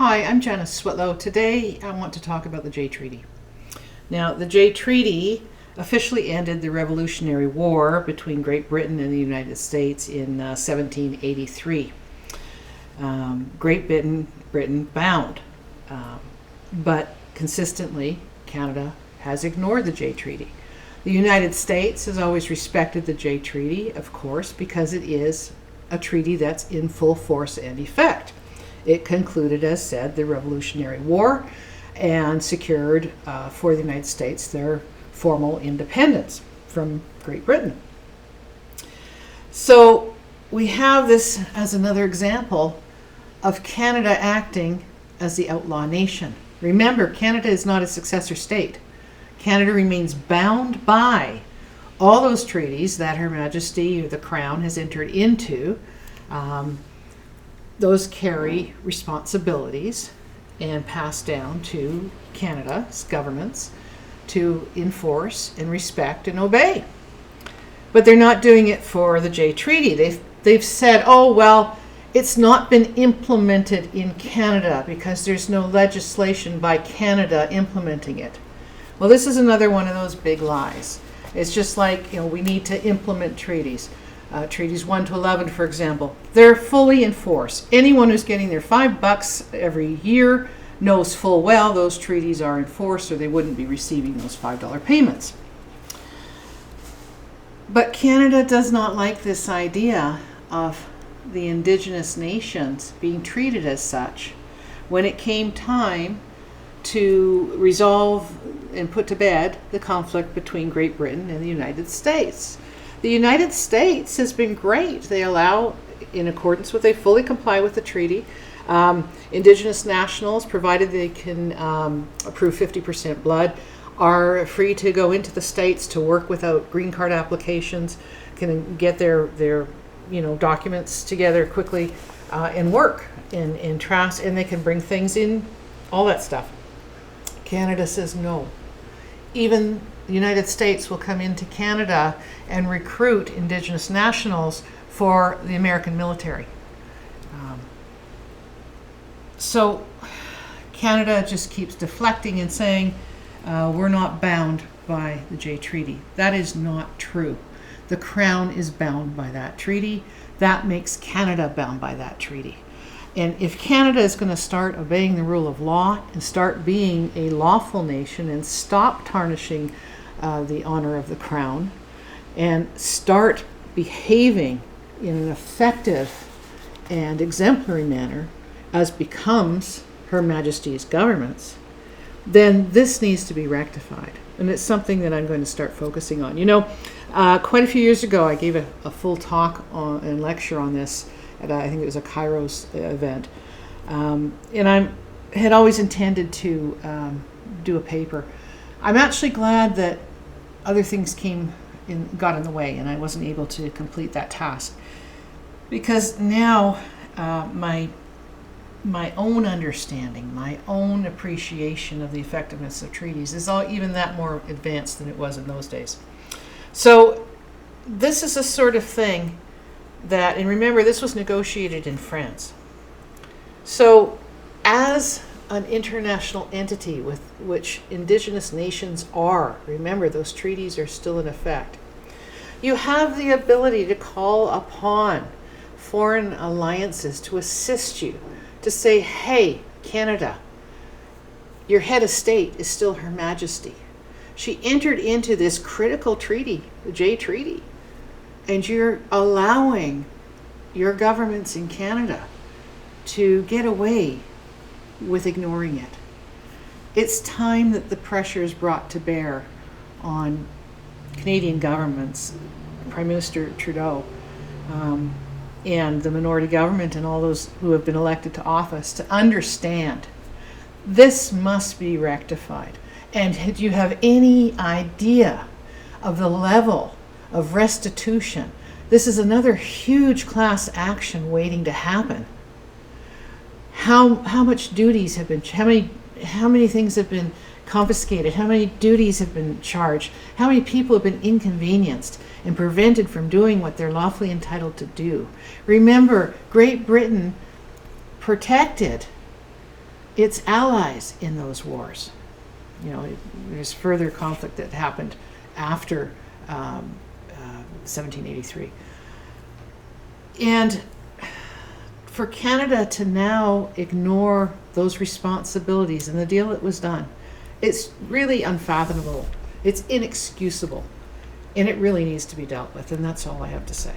Hi, I'm Janice Switlo. Today I want to talk about the Jay Treaty. Now, the Jay Treaty officially ended the Revolutionary War between Great Britain and the United States in 1783. Great Britain bound, but consistently Canada has ignored the Jay Treaty. The United States has always respected the Jay Treaty, of course, because it is a treaty that's in full force and effect. It concluded, as said, the Revolutionary War and secured for the United States their formal independence from Great Britain. So we have this as another example of Canada acting as the Outlaw Nation. Remember, Canada is not a successor state. Canada remains bound by all those treaties that Her Majesty or the Crown has entered into. Those carry responsibilities and pass down to Canada's governments to enforce and respect and obey. But they're not doing it for the Jay Treaty. They've said, oh, well, it's not been implemented in Canada because there's no legislation by Canada implementing it. Well, this is another one of those big lies. It's just like, we need to implement treaties. Treaties 1 to 11, for example, they're fully in force. Anyone who's getting their $5 every year knows full well those treaties are in force, or they wouldn't be receiving those $5 payments. But Canada does not like this idea of the Indigenous nations being treated as such. When it came time to resolve and put to bed the conflict between Great Britain and the United States, the United States has been great. They allow, in accordance with, they fully comply with the treaty. Indigenous nationals, provided they can approve 50% blood, are free to go into the States to work without green card applications, can get their documents together quickly and work in trust, and they can bring things in, all that stuff. Canada says no. Even the United States will come into Canada and recruit Indigenous nationals for the American military. So Canada just keeps deflecting and saying, we're not bound by the Jay Treaty. That is not true. The Crown is bound by that treaty. That makes Canada bound by that treaty. And if Canada is going to start obeying the rule of law and start being a lawful nation and stop tarnishing the honor of the Crown and start behaving in an effective and exemplary manner as becomes Her Majesty's governments, then this needs to be rectified. And it's something that I'm going to start focusing on. Quite a few years ago, I gave a full talk and lecture on this at, I think it was a Kairos event. And I had always intended to do a paper. I'm actually glad that other things got in the way and I wasn't able to complete that task. Because now my own understanding, my own appreciation of the effectiveness of treaties is even that more advanced than it was in those days. So this is a sort of thing that, and remember, this was negotiated in France. So as an international entity with which Indigenous nations are, remember, those treaties are still in effect, you have the ability to call upon foreign alliances to assist you, to say, hey, Canada, your head of state is still Her Majesty. She entered into this critical treaty, the Jay Treaty, and you're allowing your governments in Canada to get away with ignoring it. It's time that the pressure is brought to bear on Canadian governments, Prime Minister Trudeau, and the minority government and all those who have been elected to office to understand this must be rectified. And do you have any idea of the level of restitution? This is another huge class action waiting to happen. How much duties have been, how many things have been confiscated, how many duties have been charged, how many people have been inconvenienced and prevented from doing what they're lawfully entitled to do. Remember, Great Britain protected its allies in those wars. There's further conflict that happened after 1783. And for Canada to now ignore those responsibilities and the deal that was done, it's really unfathomable. It's inexcusable. And it really needs to be dealt with. And that's all I have to say.